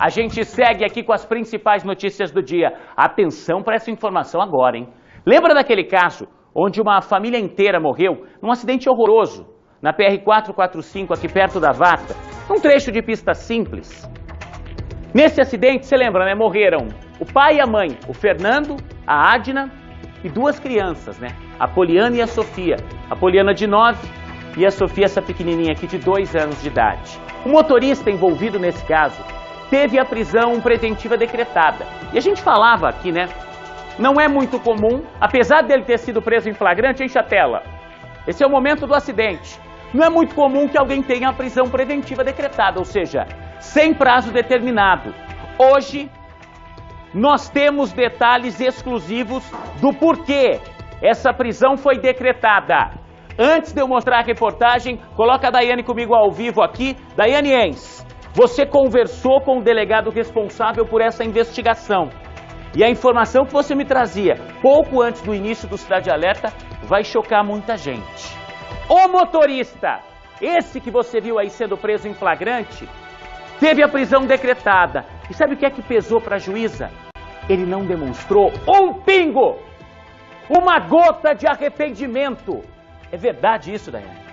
A gente segue aqui com as principais notícias do dia. Atenção para essa informação agora, hein? Lembra daquele caso onde uma família inteira morreu num acidente horroroso na PR-445 aqui perto da Vata, num trecho de pista simples? Nesse acidente, você lembra, né? Morreram o pai e a mãe, o Fernando, a Adna e duas crianças, né? A Poliana e a Sofia. A Poliana de 9 e a Sofia, essa pequenininha aqui, de 2 anos de idade. O motorista envolvido nesse caso teve a prisão preventiva decretada. E a gente falava aqui, né? Não é muito comum, apesar dele ter sido preso em flagrante, enche a tela. Esse é o momento do acidente. Não é muito comum que alguém tenha a prisão preventiva decretada, ou seja, sem prazo determinado. Hoje, nós temos detalhes exclusivos do porquê essa prisão foi decretada. Antes de eu mostrar a reportagem, coloca a Daiane comigo ao vivo aqui. Daiane Ens, você conversou com o delegado responsável por essa investigação. E a informação que você me trazia pouco antes do início do Cidade Alerta vai chocar muita gente. O motorista, esse que você viu aí sendo preso em flagrante, teve a prisão decretada. E sabe o que é que pesou para a juíza? Ele não demonstrou um pingo, uma gota de arrependimento. É verdade isso, Daiane?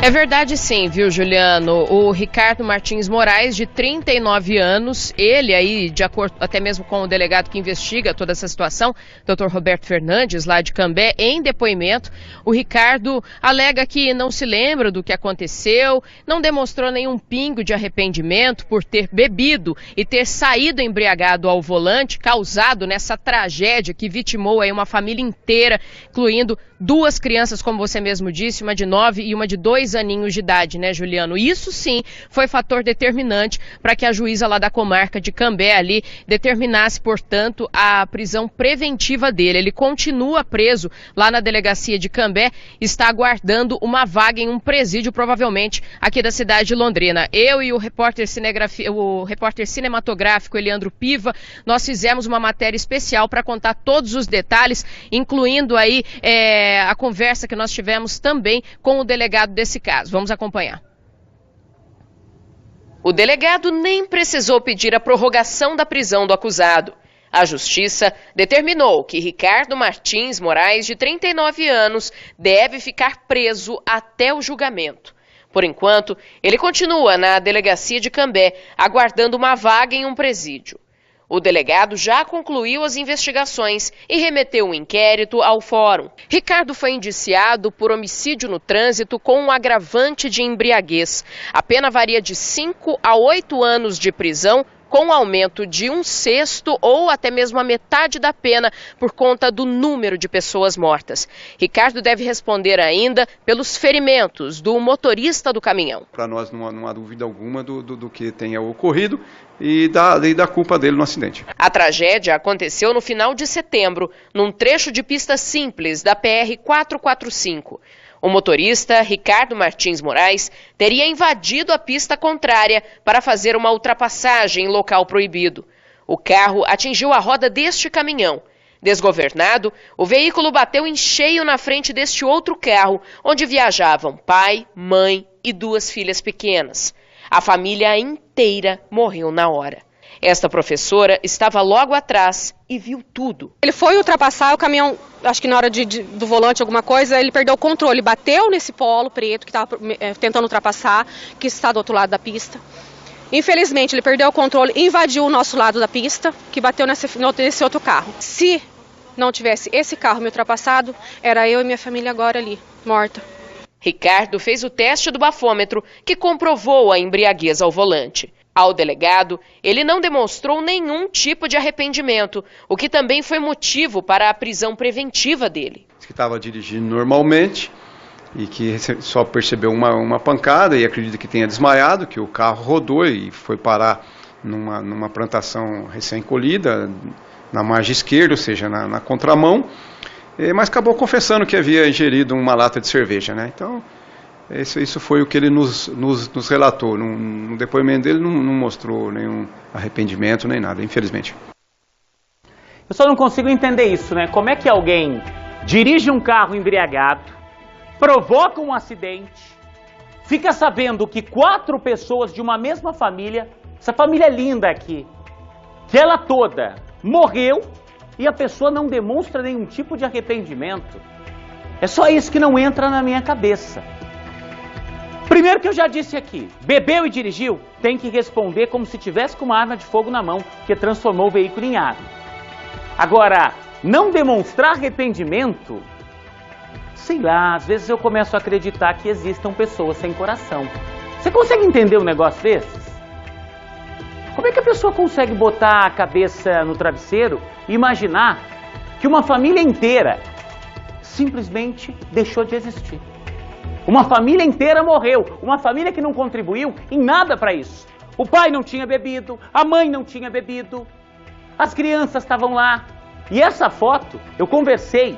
É verdade sim, viu, Juliano? O Ricardo Martins Moraes, de 39 anos, ele aí, de acordo até mesmo com o delegado que investiga toda essa situação, Dr. Roberto Fernandes, lá de Cambé, em depoimento, o Ricardo alega que não se lembra do que aconteceu, não demonstrou nenhum pingo de arrependimento por ter bebido e ter saído embriagado ao volante, causado nessa tragédia que vitimou aí uma família inteira, incluindo 2 crianças, como você mesmo disse, uma de 9 e uma de 2 aninhos de idade, né, Juliano? Isso sim foi fator determinante para que a juíza lá da comarca de Cambé ali determinasse, portanto, a prisão preventiva dele. Ele continua preso lá na delegacia de Cambé, está aguardando uma vaga em um presídio, provavelmente aqui da cidade de Londrina. Eu e o repórter cinematográfico Eliandro Piva, nós fizemos uma matéria especial para contar todos os detalhes, incluindo aí a conversa que nós tivemos também com o delegado desse caso. Vamos acompanhar. O delegado nem precisou pedir a prorrogação da prisão do acusado. A Justiça determinou que Ricardo Martins Moraes, de 39 anos, deve ficar preso até o julgamento. Por enquanto, ele continua na delegacia de Cambé, aguardando uma vaga em um presídio. O delegado já concluiu as investigações e remeteu um inquérito ao fórum. Ricardo foi indiciado por homicídio no trânsito com um agravante de embriaguez. A pena varia de 5 a 8 anos de prisão, com aumento de 1/6 ou até mesmo a metade da pena por conta do número de pessoas mortas. Ricardo deve responder ainda pelos ferimentos do motorista do caminhão. Para nós não há dúvida alguma do que tenha ocorrido e da culpa dele no acidente. A tragédia aconteceu no final de setembro, num trecho de pista simples da PR-445. O motorista, Ricardo Martins Moraes, teria invadido a pista contrária para fazer uma ultrapassagem em local proibido. O carro atingiu a roda deste caminhão. Desgovernado, o veículo bateu em cheio na frente deste outro carro, onde viajavam pai, mãe e 2 filhas pequenas. A família inteira morreu na hora. Esta professora estava logo atrás e viu tudo. Ele foi ultrapassar o caminhão, acho que na hora do volante alguma coisa, ele perdeu o controle, bateu nesse polo preto que estava tentando ultrapassar, que está do outro lado da pista. Infelizmente ele perdeu o controle, invadiu o nosso lado da pista, que bateu nesse outro carro. Se não tivesse esse carro me ultrapassado, era eu e minha família agora ali, morta. Ricardo fez o teste do bafômetro, que comprovou a embriaguez ao volante. Ao delegado, ele não demonstrou nenhum tipo de arrependimento, o que também foi motivo para a prisão preventiva dele. Que estava dirigindo normalmente e que só percebeu uma pancada e acredita que tenha desmaiado, que o carro rodou e foi parar numa plantação recém-colhida, na margem esquerda, ou seja, na contramão, mas acabou confessando que havia ingerido uma lata de cerveja, né? Então, isso foi o que ele nos relatou. No depoimento dele não mostrou nenhum arrependimento nem nada, infelizmente. Eu só não consigo entender isso, né? Como é que alguém dirige um carro embriagado, provoca um acidente, fica sabendo que 4 pessoas de uma mesma família, essa família linda aqui, que ela toda morreu e a pessoa não demonstra nenhum tipo de arrependimento. É só isso que não entra na minha cabeça. Primeiro que eu já disse aqui, bebeu e dirigiu, tem que responder como se tivesse com uma arma de fogo na mão, que transformou o veículo em arma. Agora, não demonstrar arrependimento, sei lá, às vezes eu começo a acreditar que existam pessoas sem coração. Você consegue entender um negócio desses? Como é que a pessoa consegue botar a cabeça no travesseiro e imaginar que uma família inteira simplesmente deixou de existir? Uma família inteira morreu, uma família que não contribuiu em nada para isso. O pai não tinha bebido, a mãe não tinha bebido, as crianças estavam lá. E essa foto, eu conversei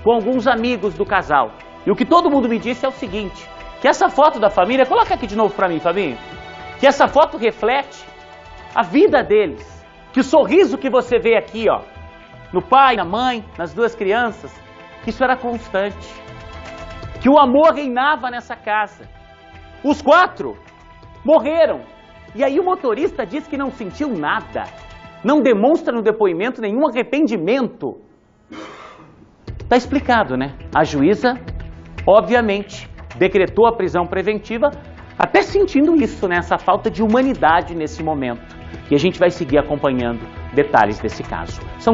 com alguns amigos do casal. E o que todo mundo me disse é o seguinte, que essa foto da família, coloca aqui de novo para mim, Fabinho, que essa foto reflete a vida deles. Que o sorriso que você vê aqui, ó, no pai, na mãe, nas 2 crianças, isso era constante. Que o amor reinava nessa casa. Os 4 morreram. E aí o motorista diz que não sentiu nada. Não demonstra no depoimento nenhum arrependimento. Tá explicado, né? A juíza, obviamente, decretou a prisão preventiva, até sentindo isso, né? Essa falta de humanidade nesse momento. E a gente vai seguir acompanhando detalhes desse caso. São